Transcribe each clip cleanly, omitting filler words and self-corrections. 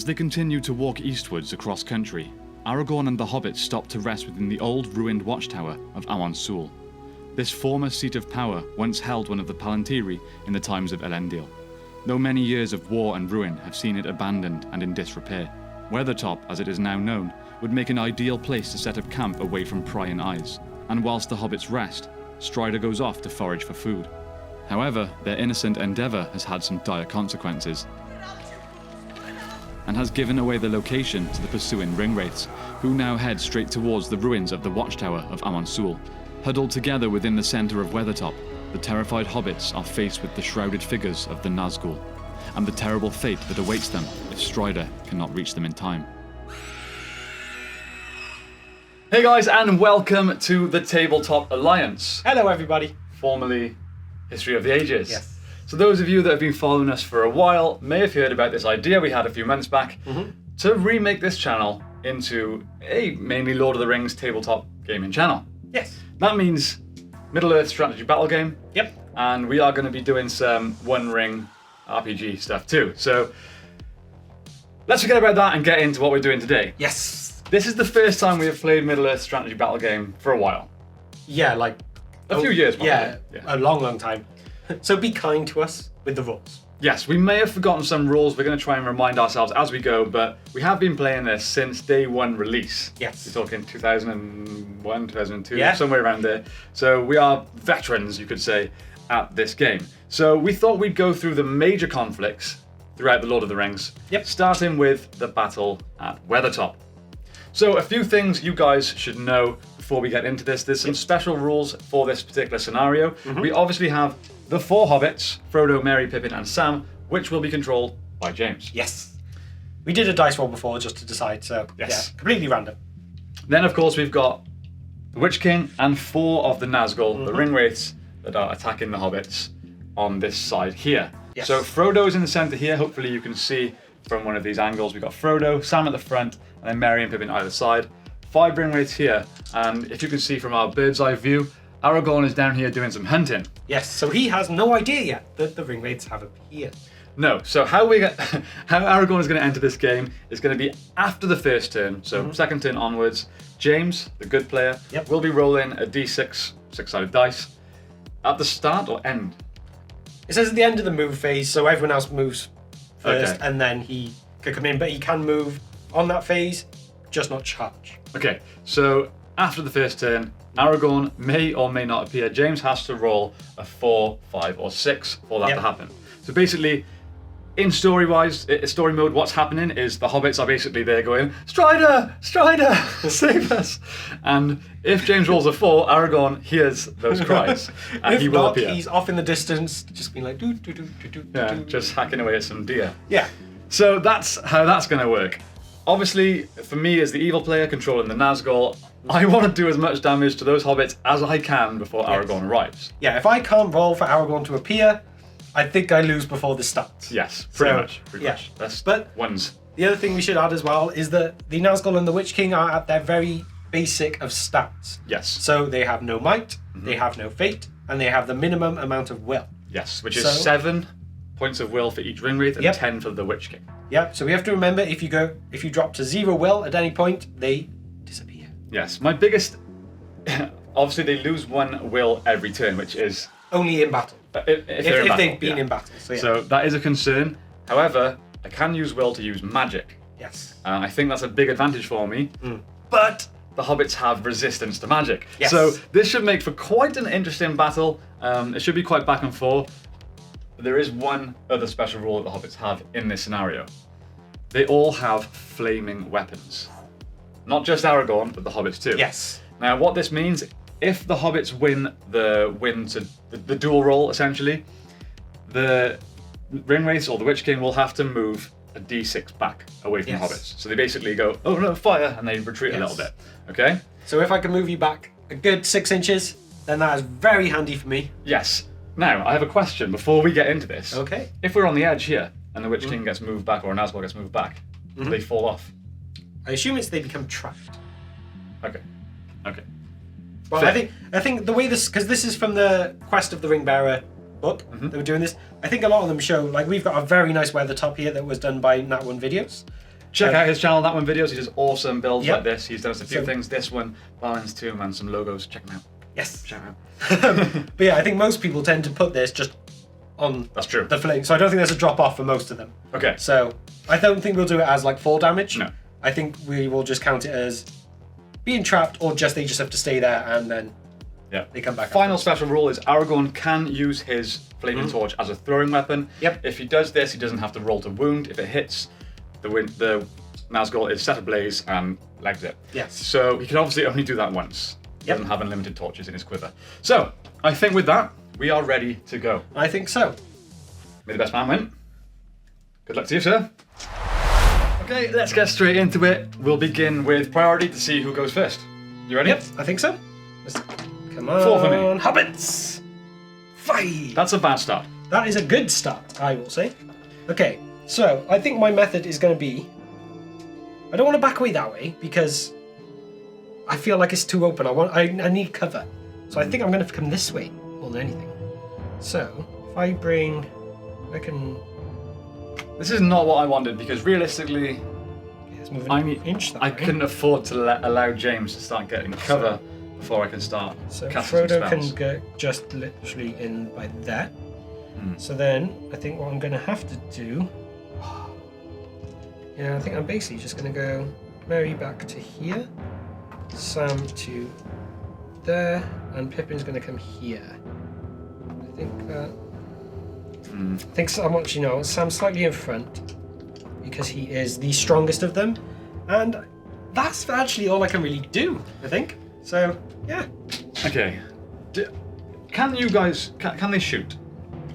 As they continue to walk eastwards across country, Aragorn and the Hobbits stop to rest within the old ruined watchtower of Amon Sul. This former seat of power once held one of the Palantiri in the times of Elendil, though many years of war and ruin have seen it abandoned and in disrepair. Weathertop, as it is now known, would make an ideal place to set up camp away from prying eyes, and whilst the Hobbits rest, Strider goes off to forage for food. However, their innocent endeavour has had some dire consequences, and has given away the location to the pursuing Ringwraiths, who now head straight towards the ruins of the watchtower of Amon Sul. Huddled together within the centre of Weathertop, the terrified hobbits are faced with the shrouded figures of the Nazgul, and the terrible fate that awaits them if Strider cannot reach them in time. Hey guys, and welcome to the Tabletop Alliance. Hello everybody. Formerly History of the Ages. Yes. So those of you that have been following us for a while may have heard about this idea we had a few months back to remake this channel into a mainly Lord of the Rings tabletop gaming channel. Yes. That means Middle-earth strategy battle game. Yep. And we are going to be doing some One Ring RPG stuff too. So let's forget about that and get into what we're doing today. Yes. This is the first time we have played Middle-earth strategy battle game for a while. Yeah, like a few years. Probably. Yeah, a long time. So be kind to us with the rules. Yes, we may have forgotten some rules. We're going to try and remind ourselves as we go, but we have been playing this since day one release. Yes. We're talking 2001, 2002, yeah. Somewhere around there. So we are veterans, you could say, at this game. So we thought we'd go through the major conflicts throughout the Lord of the Rings, starting with the battle at Weathertop. So a few things you guys should know before we get into this. There's some special rules for this particular scenario. We obviously have the four hobbits, Frodo, Merry, Pippin and Sam, which will be controlled by James. Yes. We did a dice roll before just to decide, so yeah, completely random. Then of course we've got the Witch King and four of the Nazgul, the Ringwraiths, that are attacking the hobbits on this side here. Yes. So Frodo is in the centre here. Hopefully you can see from one of these angles. We've got Frodo, Sam at the front, and then Merry and Pippin either side. 5 Ringwraiths here, and if you can see from our bird's eye view, Aragorn is down here doing some hunting. Yes, so he has no idea yet that the Ringwraiths have appeared. No, so how Aragorn is going to enter this game is going to be after the first turn, so second turn onwards. James, the good player, will be rolling a d6, 6-sided dice, at the start or end? It says at the end of the move phase, so everyone else moves first, and then he could come in, but he can move on that phase, just not charge. Okay, so after the first turn, Aragorn may or may not appear. James has to roll a 4, 5, or 6 for that to happen. So basically, in story mode, what's happening is the hobbits are basically there going, Strider, Strider, save us. And if James rolls a 4, Aragorn hears those cries, and he will appear. He's off in the distance, just being like, do, do, do, do, do, yeah, do. just hacking away at some deer. Yeah. So that's how that's going to work. Obviously, for me as the evil player controlling the Nazgul, I want to do as much damage to those hobbits as I can before Aragorn arrives. Yeah, if I can't roll for Aragorn to appear, I think I lose before this starts. Yes, pretty much. That's ones. The other thing we should add as well is that the Nazgul and the Witch King are at their very basic of stats. Yes. So they have no might, they have no fate, and they have the minimum amount of will. Yes, which is 7 points of will for each Ringwraith and 10 for the Witch King. Yep, so we have to remember if you drop to 0 will at any point, they disappear. Yes, my biggest... obviously they lose 1 will every turn, which is... Only in battle. If they've been in battle. So that is a concern. However, I can use will to use magic. Yes. I think that's a big advantage for me. But the hobbits have resistance to magic. Yes. So this should make for quite an interesting battle. It should be quite back and forth. But there is one other special rule that the hobbits have in this scenario. They all have flaming weapons. Not just Aragorn, but the hobbits too. Yes. Now what this means, if the hobbits win the duel roll, essentially, the Ringwraiths or the Witch King will have to move a d6 back away from the hobbits. So they basically go, oh no, fire, and they retreat a little bit. Okay? So if I can move you back a good 6 inches, then that is very handy for me. Yes. Now, I have a question before we get into this. Okay. If we're on the edge here, and the Witch King gets moved back, or a Nazgul gets moved back, do they fall off? I assume they become trapped. Okay. Well, I think the way this, because this is from the Quest of the Ringbearer book that we're doing this, I think a lot of them show, like we've got a very nice Weathertop here that was done by Nat1 Videos. check out his channel, That One Videos. He does awesome builds Yep. like this. He's done us a few things. This one, Balance 2, and some logos. Check them out. Yes. Shout out. But yeah, I think most people tend to put this just on That's true. the flame. So I don't think there's a drop off for most of them. Okay. So I don't think we'll do it as like fall damage. No. I think we will just count it as being trapped, or just they just have to stay there and then they come back. Final special rule is Aragorn can use his flaming torch as a throwing weapon. Yep. If he does this, he doesn't have to roll to wound. If it hits, the Nazgul is set ablaze and legs it. Yes. So he can obviously only do that once. He Yep. doesn't have unlimited torches in his quiver. So I think with that, we are ready to go. I think so. May the best man win. Good luck to you, sir. Okay, let's get straight into it. We'll begin with priority to see who goes first. You ready? Yep, I think so. Come on, 4 for me. Hobbits! 5! That's a bad start. That is a good start, I will say. Okay, so I think my method is going to be... I don't want to back away that way, because I feel like it's too open. I need cover. So I think I'm going to come this way more than anything. So, if I bring... I can... This is not what I wanted, because realistically, Let's move I an mean, inch that I way. couldn't afford to allow James to start getting cover before I can start So casting some Frodo spells. can go just literally in by that. So then I think what I'm going to have to do... Yeah, I think I'm basically just going to go Merry back to here, Sam to there, and Pippin's going to come here. I think I think Sam, actually, no, Sam's slightly in front because he is the strongest of them, and that's actually all I can really do, I think. So, yeah. Okay. Can you guys... Can they shoot?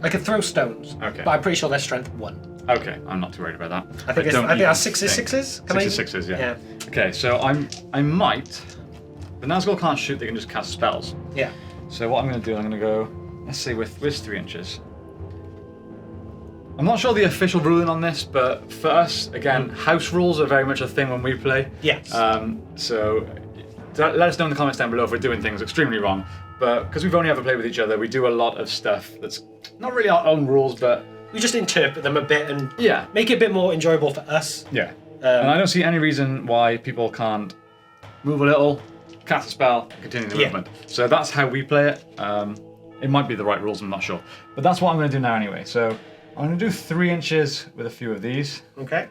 I could throw stones, Okay. but I'm pretty sure they're strength 1. Okay, I'm not too worried about that. I think that's 6s, 6s? Can 6s, 6s, yeah. Okay, so I might... The Nazgul can't shoot, they can just cast spells. Yeah. So what I'm going to do, I'm going to go... Let's see, with 3 inches. I'm not sure the official ruling on this, but for us, again, house rules are very much a thing when we play. Yes. So let us know in the comments down below if we're doing things extremely wrong. But because we've only ever played with each other, we do a lot of stuff that's not really our own rules, but... We just interpret them a bit and Yeah. make it a bit more enjoyable for us. Yeah. And I don't see any reason why people can't move a little, cast a spell, and continue the movement. So that's how we play it. It might be the right rules, I'm not sure. But that's what I'm going to do now anyway. So I'm going to do 3 inches with a few of these. Okay.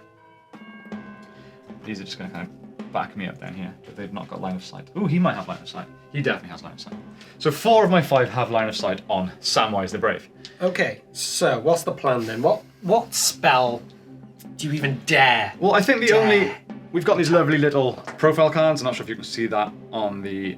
These are just going to kind of back me up down here, but they've not got line of sight. Ooh, he might have line of sight. He definitely has line of sight. So 4 of my 5 have line of sight on Samwise the Brave. Okay, so what's the plan then? What spell do you even dare? Well, I think the only... We've got these lovely little profile cards. I'm not sure if you can see that on the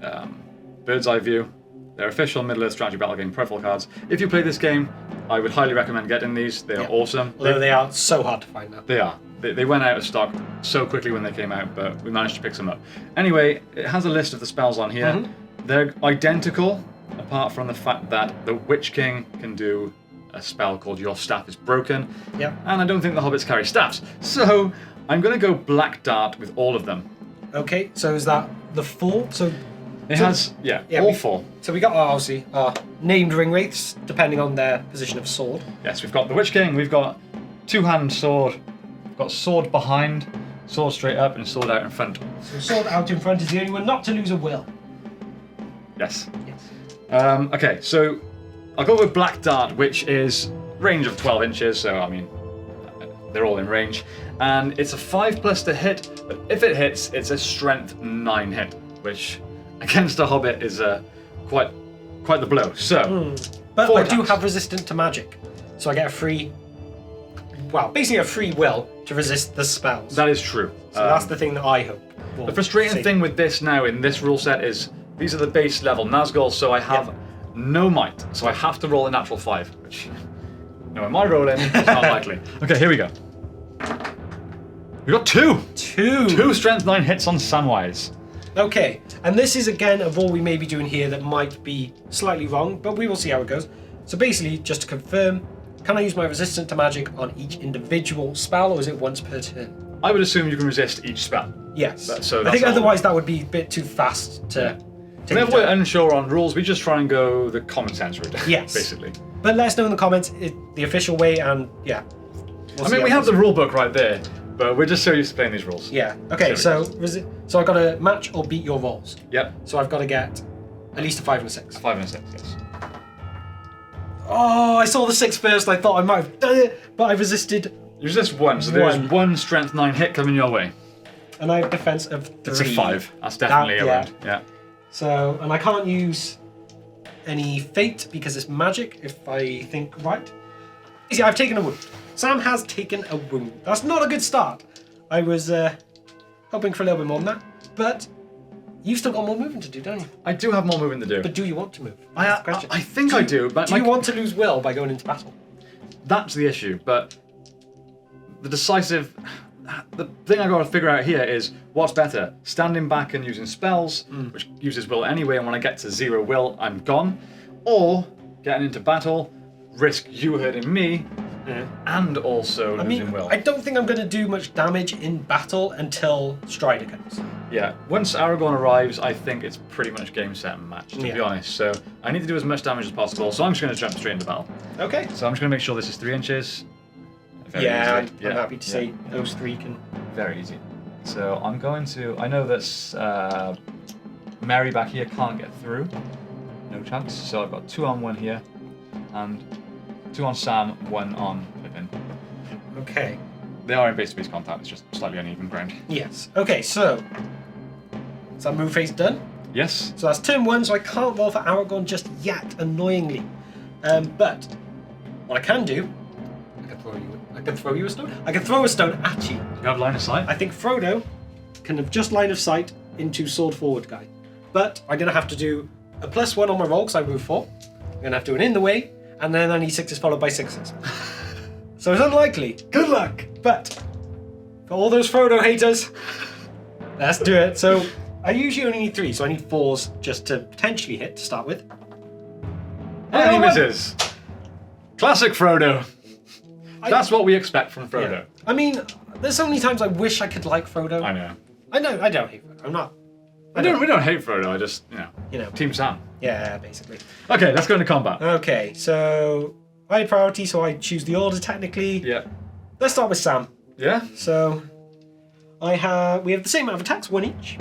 bird's eye view. They're official Middle-earth strategy battle game profile cards. If you play this game, I would highly recommend getting these. They are awesome. Although they are so hard to find now. They are. They went out of stock so quickly when they came out, but we managed to pick some up. Anyway, it has a list of the spells on here. They're identical, apart from the fact that the Witch King can do a spell called Your Staff is Broken. Yep. And I don't think the Hobbits carry staffs. So I'm going to go Black Dart with all of them. Okay, so is that the 4? So It has, all 4. So we got obviously our named Ringwraiths, depending on their position of sword. Yes, we've got the Witch King, we've got 2-hand sword, we've got sword behind, sword straight up, and sword out in front. So sword out in front is the only one not to lose a will. Yes. Yes. Okay, so I'll go with Black Dart, which is range of 12 inches, so I mean, they're all in range. And it's a 5+ to hit, but if it hits, it's a strength 9 hit, which against a Hobbit is quite the blow. So, But 4 I do attacks. have resistant to magic, so I get a free, well, basically a free will to resist the spells. That is true. So that's the thing that I hope. The frustrating thing with this now in this rule set is these are the base level Nazgul, so I have no might, so I have to roll a natural 5, which, you know, am I rolling? It's not likely. Okay, here we go. We got 2. 2 strength 9 hits on Samwise. Okay, and this is again of all we may be doing here that might be slightly wrong, but we will see how it goes. So basically, just to confirm, can I use my resistant to magic on each individual spell, or is it once per turn? I would assume you can resist each spell. Yes. So I think that's all. otherwise that would be a bit too fast to take Whenever it we're down. unsure on rules, we just try and go the common sense route. Yes. Basically. But let us know in the comments the official way, and yeah. I mean, we have the rule book right there. But we're just so used to playing these rules. Yeah. Okay. So I've got to match or beat your rolls. Yep. So I've got to get at least a 5 and a 6. 5 and a 6, yes. Oh, I saw the 6 first. I thought I might have done it, but I resisted. You resist 1, so there's 1 strength 9 hit coming your way. And I have defense of 3. It's a 5. That's definitely a wound. Yeah. So, and I can't use any fate because it's magic, if I think right. See, I've taken a wound. Sam has taken a wound. That's not a good start. I was hoping for a little bit more than that, but you've still got more moving to do, don't you? I do have more moving to do. But do you want to move? I think I do, but do you want to lose will by going into battle? That's the issue, but the thing I got to figure out here is what's better, standing back and using spells, which uses will anyway, and when I get to 0 will, I'm gone, or getting into battle, risk you hurting me, and also losing will. I don't think I'm going to do much damage in battle until Strider comes. Yeah, once Aragorn arrives, I think it's pretty much game, set, and match, to be honest. So I need to do as much damage as possible, so I'm just going to jump straight into battle. Okay. So I'm just going to make sure this is 3 inches. I'm happy to say those 3 can... Very easy. So I'm going to... I know that Mary back here can't get through. No chance. So I've got 2 on 1 here, and 2 on Sam, 1 on Pippin. Okay. They are in base-to-base contact, it's just slightly uneven ground. Yes. Okay, so... Is that move phase done? Yes. So that's turn 1, so I can't roll for Aragorn just yet, annoyingly. But what I can do... I can throw you a stone? I can throw a stone at you. You have line of sight? I think Frodo can have just line of sight into sword forward guy. But I'm going to have to do a +1 on my roll because I moved 4. I'm going to have to do an in the way, and then I need 6s followed by 6s. So it's unlikely. Good luck. But for all those Frodo haters, let's do it. So I usually only need 3, so I need 4s just to potentially hit to start with. And he misses. Classic Frodo. That's what we expect from Frodo. Yeah. I mean, there's so many times I wish I could like Frodo. I know. I don't hate Frodo. I'm not. We don't hate Frodo. I just, Team Sam. Yeah, basically. Okay, let's go into combat. Okay, so high priority, so I choose the order technically. Yeah. Let's start with Sam. Yeah. So we have the same amount of attacks, 1 each.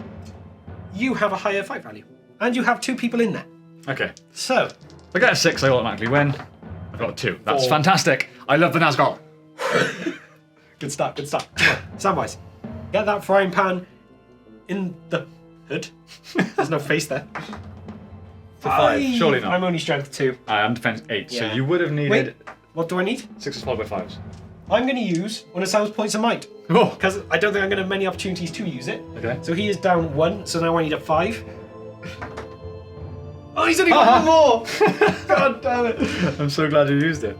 You have a higher fight value, and you have 2 people in there. Okay. So if I get a 6, I automatically win. I've got a 2. That's 4. fantastic. I love the Nazgul. Good start. Come on, Samwise. Get that frying pan in the hood. There's no face there. For 5, surely not. I'm only strength 2. I am defense 8, so Yeah. you would have needed... Wait, what do I need? 6s followed by 5s. I'm going to use one of Sam's points of might. Oh. Because I don't think I'm going to have many opportunities to use it. Okay. So he is down 1, so now I need a 5. Oh, he's only got 1 more! God damn it. I'm so glad you used it.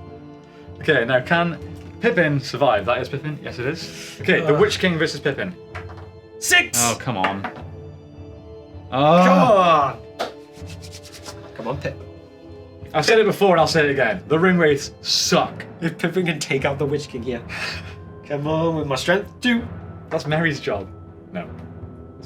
Okay, now can Pippin survive? That is Pippin? Yes, it is. Okay, the Witch King versus Pippin. 6! Oh, come on. Come on! Come on, Pip. I've said it before and I'll say it again. The Ringwraiths suck. If Pippin can take out the Witch King here. Come on, with my strength 2. That's Merry's job. No.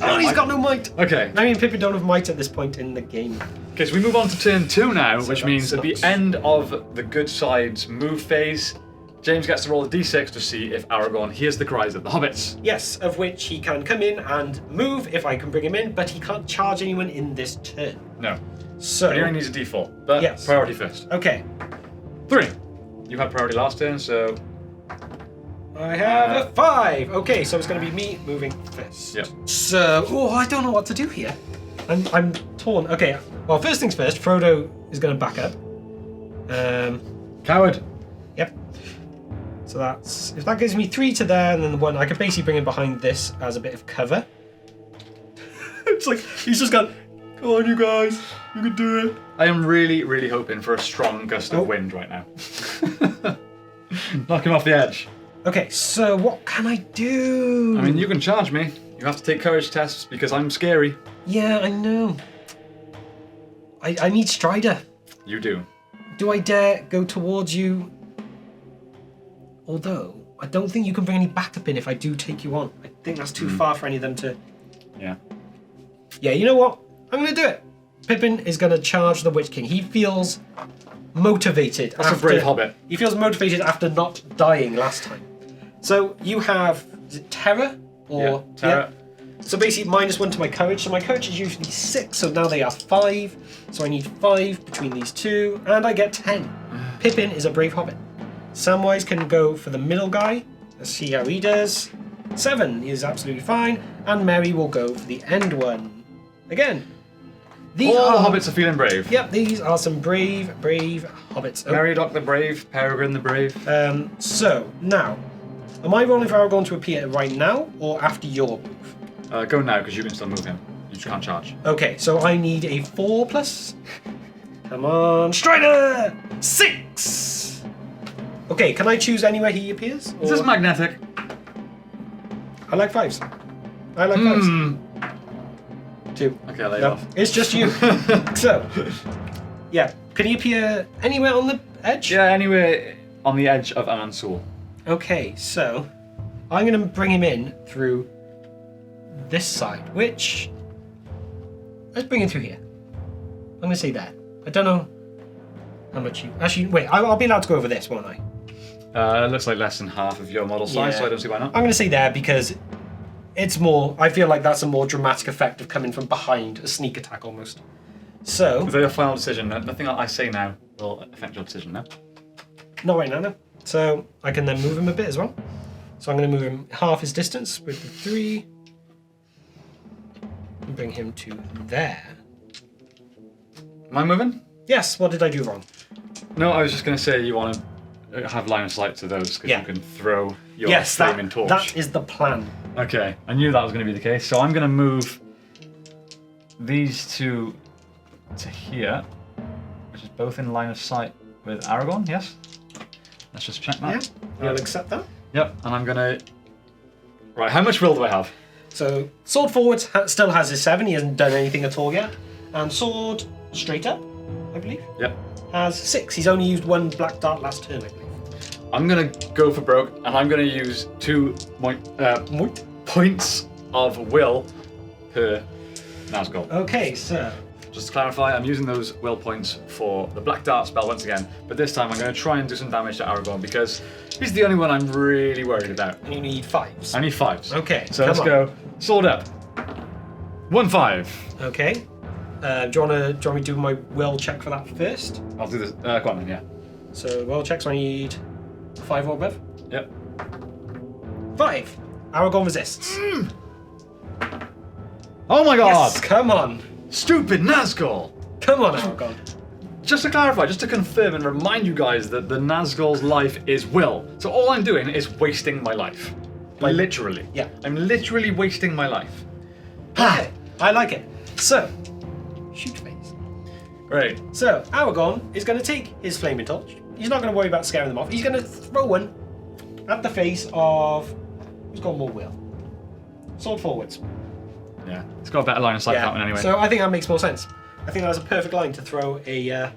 Oh, he's got no might. Okay. Merry and Pippin don't have might at this point in the game. Okay, so we move on to turn 2 now, So which that means at the sucks. end of the good side's move phase, James gets to roll a d6 to see if Aragorn hears the cries of the Hobbits. Yes, of which he can come in and move if I can bring him in, but he can't charge anyone in this turn. No. So, But he only needs a d4. But Yes. priority first. okay. 3. You had priority last turn, so... I have a 5. Okay, so it's going to be me moving first. Yep. So, I don't know what to do here. I'm torn. Okay, well, first things first, Frodo is going to back up. Coward. Yep. So that's, if that gives me 3 to there, and then the 1, I could basically bring him behind this as a bit of cover. It's like, he's just gone, come on, you guys, you can do it. I am really, really hoping for a strong gust of wind right now. Knock him off the edge. Okay, so what can I do? I mean, you can charge me. You have to take courage tests because I'm scary. Yeah, I know. I need Strider. You do. Do I dare go towards you? Although, I don't think you can bring any backup in if I do take you on. I think that's too far for any of them to... Yeah. Yeah, you know what? I'm going to do it. Pippin is going to charge the Witch King. He feels motivated. That's a brave hobbit. He feels motivated after not dying last time. So you have is it terror? Or Yeah, terror. Yeah. So basically -1 to my courage. So my courage is usually 6, so now they are 5. So I need 5 between these two, and I get 10. Pippin is a brave hobbit. Samwise can go for the middle guy. Let's see how he does. 7 is absolutely fine, and Merry will go for the end one. Again, these All are the hobbits are feeling brave. Yep, these are some brave hobbits. Oh, Meriadoc the brave, Peregrine the brave. so now, am I rolling for Aragorn to appear right now or after your move? Go now, because you can still move him. You just can't charge. Okay, so I need a 4 plus. Come on, Strider! 6! Okay, can I choose anywhere he appears? Is this or- magnetic? I like 5s. I like 5s. 2. Okay, lay it No, off. it's just you. So, yeah. Can he appear anywhere on the edge? Yeah, anywhere on the edge of Anansul. Okay, so I'm going to bring him in through this side, which... Let's bring him through here. I'm going to say that. I don't know how much you... Actually, wait, I'll be allowed to go over this, won't I? It looks like less than half of your model size, Yeah. so I don't see why not. I'm going to say there because it's more... I feel like that's a more dramatic effect of coming from behind, a sneak attack almost. So... Is that your final decision? Nothing I say now will affect your decision now. Not right now, no. So I can then move him a bit as well. So I'm going to move him half his distance with the 3. And bring him to there. Am I moving? Yes, what did I do wrong? No, I was just going to say you want to have line of sight to those because Yeah. you can throw your Yes, flaming torch. that is the plan. Okay, I knew that was going to be the case. So I'm going to move these two to here, which is both in line of sight with Aragorn, yes? Let's just check that. Yeah, you'll accept that. Yep, and I'm going to... Right, how much will do I have? So sword forward still has his 7. He hasn't done anything at all yet. And sword straight up, I believe, Yep. has 6. He's only used 1 black dart last turn, I believe. I'm going to go for broke, and I'm going to use 2 points of will per Nazgul. Okay, so Just to clarify, I'm using those will points for the Black Dart spell once again, but this time I'm going to try and do some damage to Aragorn because he's the only one I'm really worried about. you need 5s. I need 5s. Okay, So come let's on. go. Sword up. 1-5. Okay. Do you want me to do my will check for that first? I'll do this. Go on then, yeah. So will check, so I need 5 or above. Yep. 5. Aragorn resists. Oh my god! Yes, come on. Stupid Nazgul! Come on, Aragorn. Just to clarify, just to confirm and remind you guys that the Nazgul's life is will. So all I'm doing is wasting my life. Literally. Yeah. I'm literally wasting my life. Okay, I like it. So, shoot face. Great. So, Aragorn is going to take his flaming torch. He's not going to worry about scaring them off. He's going to throw one at the face of... Who's got more will? Sword forwards. Yeah. It's got a better line of sight that one anyway. So I think that makes more sense. I think that was a perfect line to throw a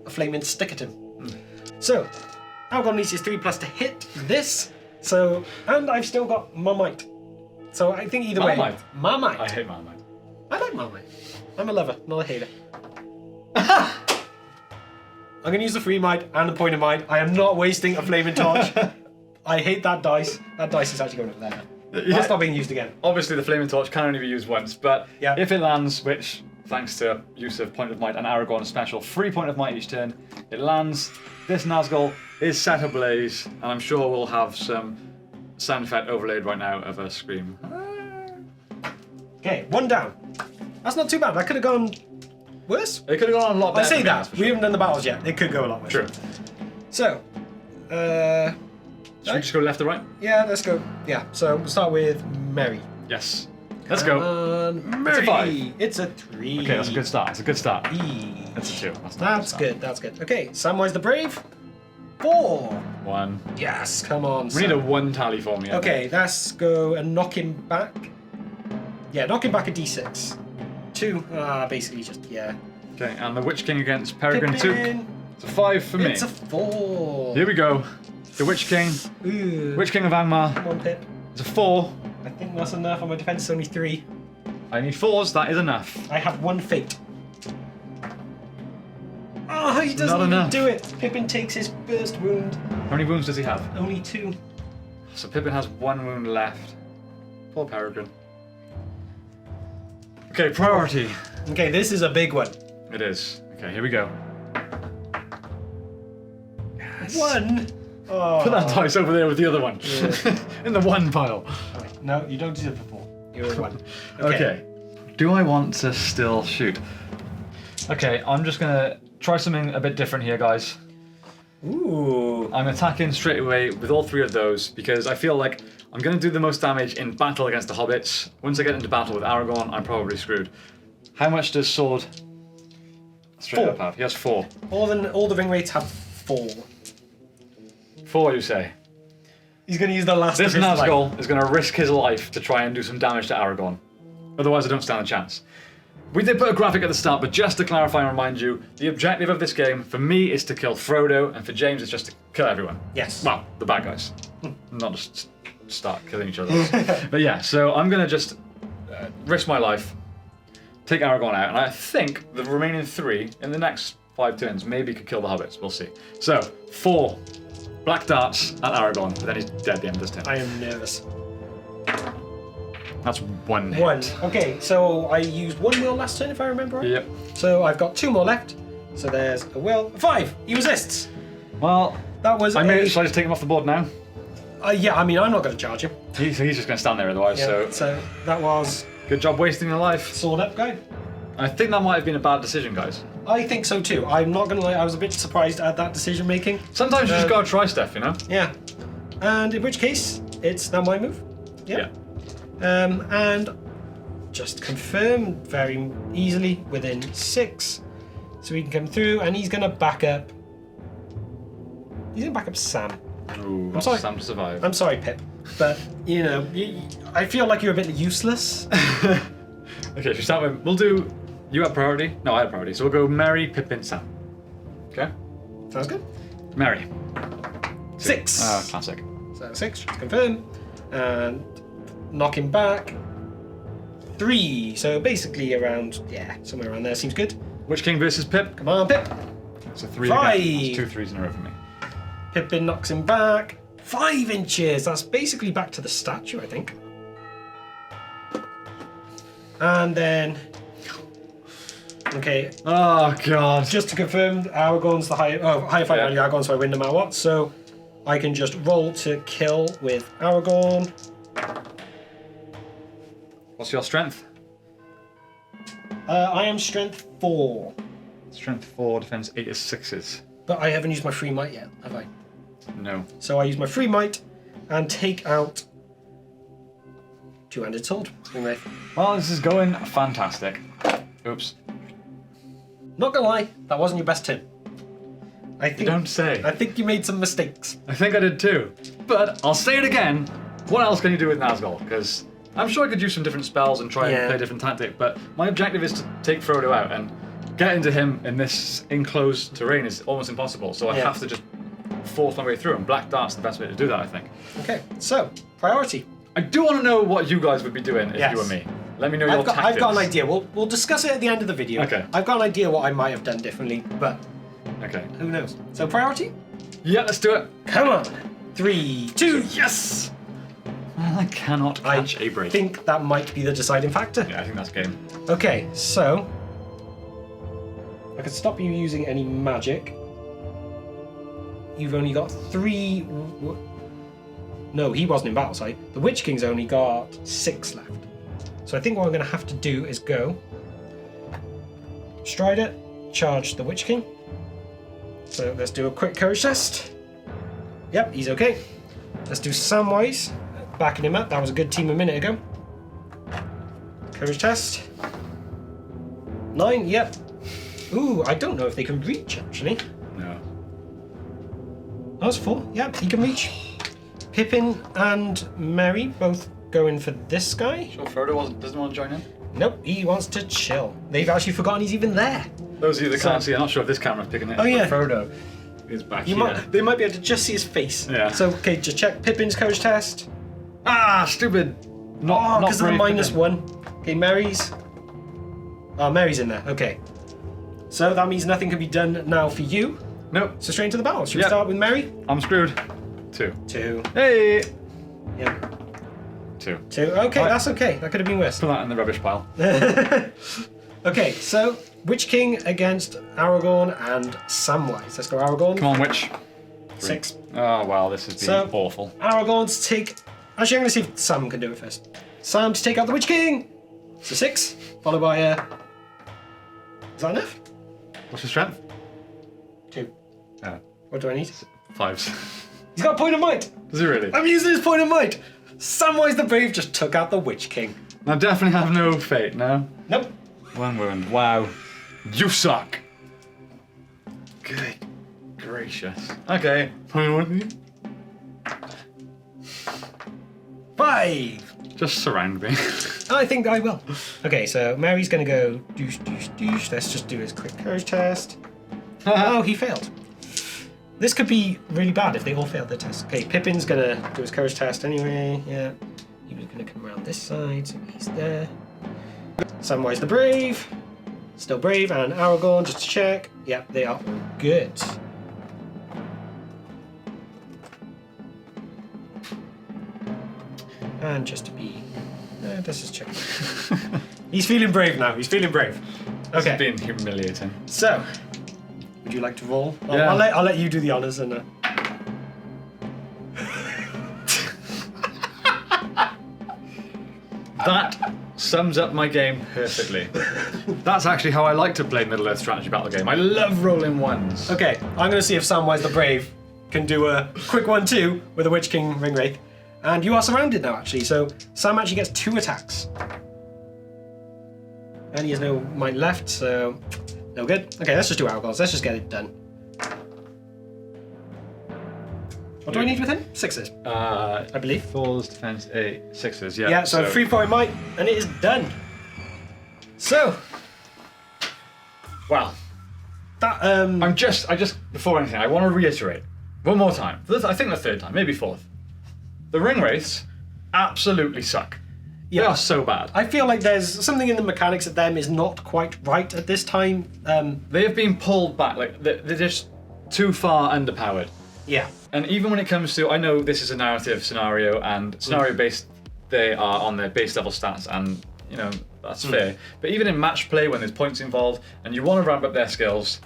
flaming stick at him. So, Aragorn needs his 3+ to hit this. So, and I've still got Marmite. So I think either way... Marmite? Marmite. I hate Marmite. I like Marmite. I'm a lover, not a hater. I'm going to use the free might and the point of might. I am not wasting a flaming torch. I hate that dice. That dice is actually going over there. That's not being used again. Obviously, the flaming torch can only be used once, but Yeah. if it lands, which, thanks to use of point of might and Aragorn special, 3 point of might each turn, it lands. This Nazgul is set ablaze, and I'm sure we'll have some sound effect overlaid right now of a scream. Okay, 1 down. That's not too bad. That could have gone worse. It could have gone a lot I better. say for me, that. that's for We sure. haven't done the battles yet. It could go a lot worse. True. So, Should we just go left or right? yeah, let's go. Yeah, so we'll start with Merry. Yes. Let's go. Merry. It's a 5. It's a 3. Okay, that's a good start. That's a good start. E. That's a 2. That's not a That's start. good. That's good. Okay, Samwise the Brave. 4. 1. Yes, come on. We need a Sam. 1 tally for me. I Okay, think. let's go and knock him back. Yeah, knock him back a d6. 2. Basically just, yeah. Okay, and the Witch King against Peregrine 2. Pippin. It's a 5 for me. It's a 4. Here we go. The Witch King. Ooh. Witch King of Angmar. Come on, Pip. It's a 4. I think that's enough. On my defense, it's only 3. I need 4s. That is enough. I have 1 fate. Oh, he doesn't not even enough. do it. Pippin takes his burst wound. How many wounds does he have? Only 2. So Pippin has 1 wound left. Poor Peregrine. Okay, priority. Okay, this is a big one. It is. Okay, here we go. One. Oh. Put that dice over there with the other one. Yeah. In the 1 pile. No, you don't deserve a 4. You're a 1. Okay. Do I want to still shoot? Okay, I'm just gonna try something a bit different here, guys. Ooh. I'm attacking straight away with all 3 of those because I feel like I'm gonna do the most damage in battle against the hobbits. Once I get into battle with Aragorn, I'm probably screwed. How much does sword straight 4. up have? He has 4. All the Ringwraiths have 4. 4, you say? He's going to use the last This of his life. Nazgul is going to risk his life to try and do some damage to Aragorn. Otherwise, I don't stand a chance. We did put a graphic at the start, but just to clarify and remind you, the objective of this game, for me, is to kill Frodo, and for James, it's just to kill everyone. Yes. Well, the bad guys. Not just start killing each other. But yeah, so I'm going to just risk my life, take Aragorn out, and I think the remaining 3, in the next 5 turns, maybe could kill the hobbits. We'll see. So, 4 black darts at Aragorn, but then he's dead at the end of this turn. I am nervous. That's 1 hit. 1. Okay, so I used 1 will last turn, if I remember right. Yep. So I've got 2 more left. So there's a will. 5. He resists. Well, That was shall I just take him off the board now? yeah, I mean, I'm not going to charge him. He's just going to stand there otherwise, Yeah, so that was good job wasting your life. sword up guy. I think that might have been a bad decision, guys. I think so too. I'm not going to lie, I was a bit surprised at that decision making. Sometimes you just gotta try stuff, you know? Yeah. And in which case, it's now my move. Yeah. And just confirm very easily within 6. So he can come through and he's going to back up. He's going to back up Sam. Ooh, I'm sorry. Sam to survive. I'm sorry, Pip. But, you know, I feel like you're a bit useless. Okay, should we start with... We'll do... You have priority? No, I have priority. So we'll go Merry, Pippin, Sam. Okay? Sounds good. Merry. 6. Ah, classic. So 6, just confirm. And knock him back. 3. So basically around, yeah, somewhere around there seems good. Witch King versus Pip. Come on, Pip. So 3 5. again. That's 2 3s in a row for me. Pippin knocks him back. 5 inches. That's basically back to the statue, I think. And then... Okay, Oh, God. just to confirm, Aragorn's the higher fight Yeah. value Aragorn, so I win no matter what. So I can just roll to kill with Aragorn. What's your strength? I am strength 4, Strength 4, defense 8 is 6s. but I haven't used my free might yet, have I? No. So I use my free might and take out two-handed sword. Ringwraith. Well, this is going fantastic. Oops. Not gonna lie, that wasn't your best turn. I think You don't say. I think you made some mistakes. I think I did too. But I'll say it again. What else can you do with Nazgul? Because I'm sure I could use some different spells and try and play a different tactic, but my objective is to take Frodo out, and getting to him in this enclosed terrain is almost impossible, so I have to just force my way through, and Black Dart's the best way to do that, I think. Okay, so, priority. I do want to know what you guys would be doing if Yes. you were me. Let me know your tactics. I've got an idea. We'll discuss it at the end of the video. Okay. I've got an idea what I might have done differently, but Okay. who knows? So priority? Yeah, let's do it. Come on. 3, 2, Yes! I cannot catch a break. I think that might be the deciding factor. Yeah, I think that's game. Okay, so I can stop you using any magic. You've only got 3. No, he wasn't in battle, sorry. The Witch King's only got 6 left. So I think what I'm going to have to do is go Strider, charge the Witch King. So let's do a quick courage test. Yep, he's okay. Let's do Samwise, backing him up. That was a good team a minute ago. Courage test. 9, yep. Ooh, I don't know if they can reach, actually. No. That was 4, yep, he can reach. Pippin and Merry both going for this guy. Sure Frodo doesn't want to join in? Nope, he wants to chill. They've actually forgotten he's even there. Those of you that can't see, I'm not sure if this camera's picking it. Oh, yeah. But Frodo is back They might be able to just see his face. Yeah. So, okay, just check Pippin's courage test. Ah, stupid. Not Because of the brave -1. Okay, Mary's. Oh, Mary's in there. Okay. So that means nothing can be done now for you. Nope, So straight into the battle. Should we Yep. start with Mary? I'm screwed. 2. 2. Hey! Yeah. 2. 2. Okay, Right. that's okay. That could have been worse. Put that in the rubbish pile. Okay, so Witch King against Aragorn and Samwise. Let's go Aragorn. Come on, witch. 6. Oh, wow, this has been So- awful. Aragorn to take... Actually, I'm going to see if Sam can do it first. Sam to take out the Witch King. So 6, followed by... Is that enough? What's your strength? 2. Oh, What do I need? 5s. He's got a point of might. Does it really? I'm using his point of might. Samwise the Brave just took out the Witch King. I definitely have no fate, no? Nope. 1 wound. Wow. You suck. Good gracious. Okay. 5. Just surround me. I think I will. Okay, so Mary's going to go douche, douche, douche. Let's just do his quick courage test. Oh, he failed. This could be really bad if they all failed their test. Okay, Pippin's going to do his courage test anyway. Yeah. He was going to come around this side, so he's there. Samwise the Brave. Still brave. And Aragorn, just to check. Yep, they are all good. And just to be... let's just check. He's feeling brave now. He's feeling brave. Okay. It's been humiliating. So, would you like to roll? Yeah. I'll let you do the honors and. That sums up my game perfectly. That's actually how I like to play Middle Earth strategy battle game. I love rolling 1s. Okay, I'm gonna see if Samwise the Brave can do a quick 1-2 with a Witch King Ringwraith, and you are surrounded now actually. So Sam actually gets 2 attacks, and he has no might left, so no good. Okay, let's just do Aragorn. Let's just get it done. What do I need with him? 6s, I believe. 4s, defense, 8, 6s. Yeah. Yeah, so 3-point might, and it is done. So, Wow. that I just before anything, I want to reiterate one more time. I think the 3rd time, maybe 4th. The Ringwraiths absolutely suck. They Yeah. are so bad. I feel like there's something in the mechanics of them is not quite right at this time. They have been pulled back. Like they're just too far underpowered. Yeah. And even when it comes to, I know this is a narrative scenario, and scenario based, they are on their base level stats, and you know that's fair. But even in match play, when there's points involved, and you want to ramp up their skills,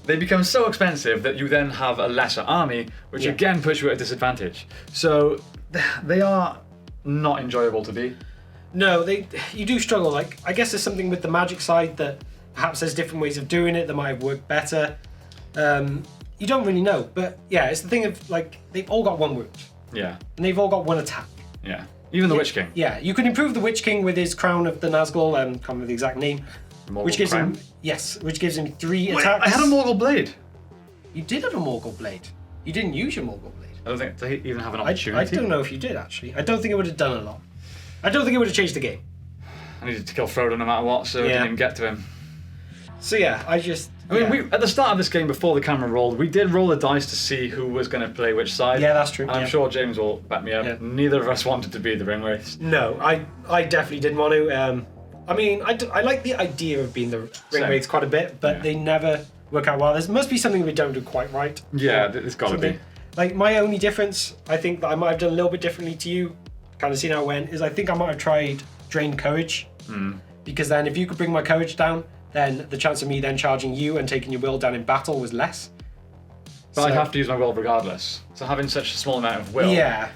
they become so expensive that you then have a lesser army, which Yeah. again puts you at a disadvantage. So they are not enjoyable to be. No, you do struggle. Like, I guess there's something with the magic side that perhaps there's different ways of doing it that might have worked better. You don't really know, but yeah, it's the thing of like they've all got 1 wound Yeah, and they've all got 1 attack. yeah. Even the Witch King. Yeah, you can improve the Witch King with his Crown of the Nazgul, can't remember the exact name, Morgul which gives Crown. him which gives him 3 Wait, attacks. I had a Morgul Blade. You did have a Morgul Blade. You didn't use your Morgul Blade. I don't think they even have an I opportunity. don't know if you did actually. I don't think it would have done a lot. I don't think it would have changed the game. I needed to kill Frodo no matter what, so I Yeah. didn't even get to him. So yeah, I mean, yeah. at the start of this game, before the camera rolled, we did roll the dice to see who was going to play which side. Yeah, that's true. And I'm Yeah. sure James will back me up. Yeah. Neither of us wanted to be the Ringwraiths. No, I definitely didn't want to. I mean, I like the idea of being the Ringwraiths quite a bit, but Yeah. they never work out well. There must be something we don't do quite right. Yeah, Or there's got to something. be. Like, my only difference, I think that I might have done a little bit differently to you, kind of seen how it went, is I think I might have tried Drain Courage. Because then if you could bring my courage down, then the chance of me then charging you and taking your will down in battle was less. But I'd have to use my will regardless. So having such a small amount of will, Yeah.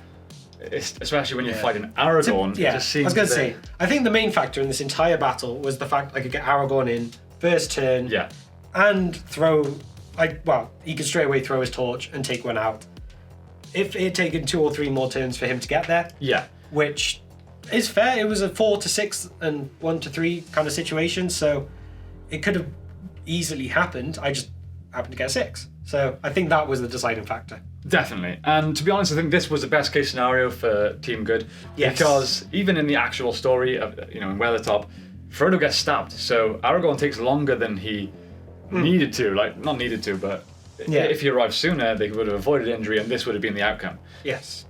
especially when you're Yeah. fighting Aragorn, Yeah, it just seems I was going to a say, bit- I think the main factor in this entire battle was the fact I could get Aragorn in first turn Yeah, and he could straight away throw his torch and take 1 out. If it had taken 2 or 3 more turns for him to get there, yeah. which is fair, it was a 4 to 6 and 1 to 3 kind of situation, so it could have easily happened. I just happened to get a 6. So I think that was the deciding factor. Definitely. And to be honest, I think this was the best case scenario for Team Good. Yes. Because even in the actual story of, in Weathertop, Frodo gets stabbed. So Aragorn takes longer than he needed to. Like, not needed to, but Yeah. if he arrived sooner, they would have avoided injury and this would have been the outcome. Yes.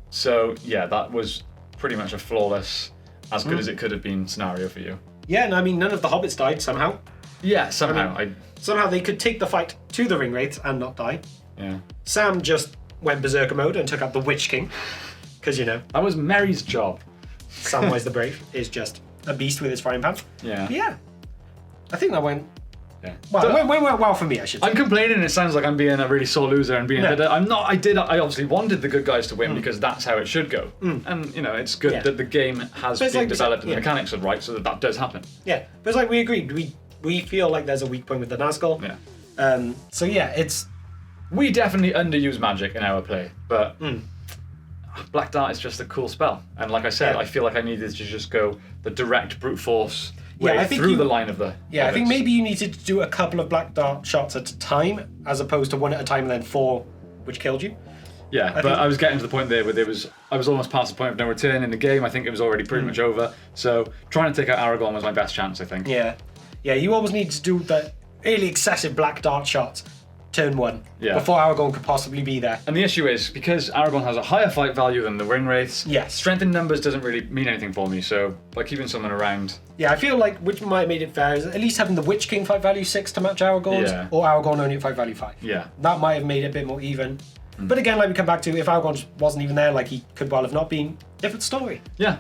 So yeah, that was pretty much a flawless, as good as it could have been scenario for you. Yeah, and I mean, none of the Hobbits died somehow. Yeah, somehow. Somehow they could take the fight to the Ringwraiths and not die. Yeah. Sam just went berserker mode and took out the Witch King. Because, you know, That was Merry's job. Samwise the Brave is just a beast with his frying pan. Yeah. But yeah. I think that went Yeah. well. It went well for me, I should say. I'm complaining, and it sounds like I'm being a really sore loser and being. No. I'm not. I obviously wanted the good guys to win because that's how it should go. And you know, it's good Yeah. that the game has But it's been like we said, developed and yeah. the mechanics are right, so that does happen. Yeah, but it's like we agreed. We feel like there's a weak point with the Nazgul. Yeah. So yeah, it's We definitely underuse magic in our play, but Black Dart is just a cool spell. And like I said, Yeah. I feel like I needed to just go the direct brute force way I think through you- the line of the. yeah. I think Hobbits. maybe you needed to do a couple of black dart shots at a time, as opposed to one at a time and then 4, which killed you. Yeah, but think- I was getting to the point there where I was almost past the point of no return in the game. I think it was already pretty much over. So trying to take out Aragorn was my best chance, I think. Yeah, yeah. You always need to do the really excessive black dart shots, turn 1, Yeah. before Aragorn could possibly be there. And the issue is, because Aragorn has a higher fight value than the Ringwraiths, Yes. strength in numbers doesn't really mean anything for me, so by keeping someone around... Yeah, I feel like which might have made it fair is at least having the Witch King fight value 6 to match Aragorn's, Yeah. or Aragorn only at fight value 5. Yeah. That might have made it a bit more even. But again, like we come back to, if Aragorn wasn't even there, like he could well have not been, different story. Yeah.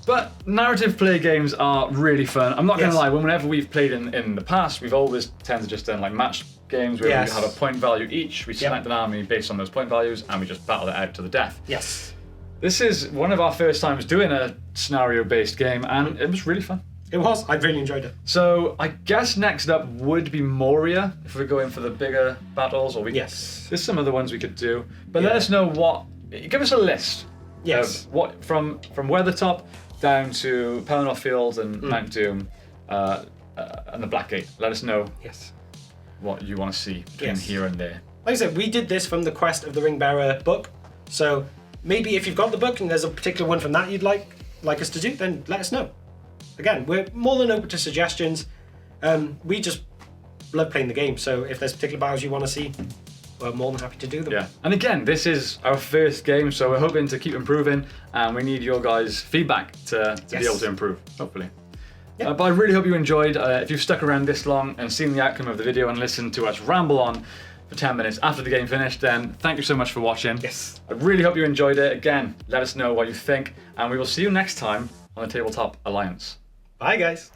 But narrative play games are really fun. I'm not going Yes. to lie, whenever we've played in the past, we've always tended to just done like match games where Yes. we have a point value each, we select an army based on those point values, and we just battle it out to the death. Yes. This is one of our first times doing a scenario-based game, and it was really fun. It was. I really enjoyed it. So I guess next up would be Moria, if we're going for the bigger battles, or we Yes. there's some other ones we could do. But let Yeah. us know give us a list. Yes. Of what from Weathertop down to Pelennor Fields and Mount Doom and the Blackgate. Let us know Yes. what you want to see between Yes. here and there. Like I said, we did this from the Quest of the Ringbearer book. So maybe if you've got the book and there's a particular one from that you'd like us to do, then let us know. Again, we're more than open to suggestions. We just love playing the game. So if there's particular battles you want to see, we're more than happy to do them. Yeah, and again, this is our first game, so we're hoping to keep improving, and we need your guys' feedback to be Yes. able to improve, hopefully. Yeah. But I really hope you enjoyed. If you've stuck around this long and seen the outcome of the video and listened to us ramble on for 10 minutes after the game finished, then thank you so much for watching. Yes. I really hope you enjoyed it. Again, let us know what you think, and we will see you next time on the Tabletop Alliance. Bye, guys.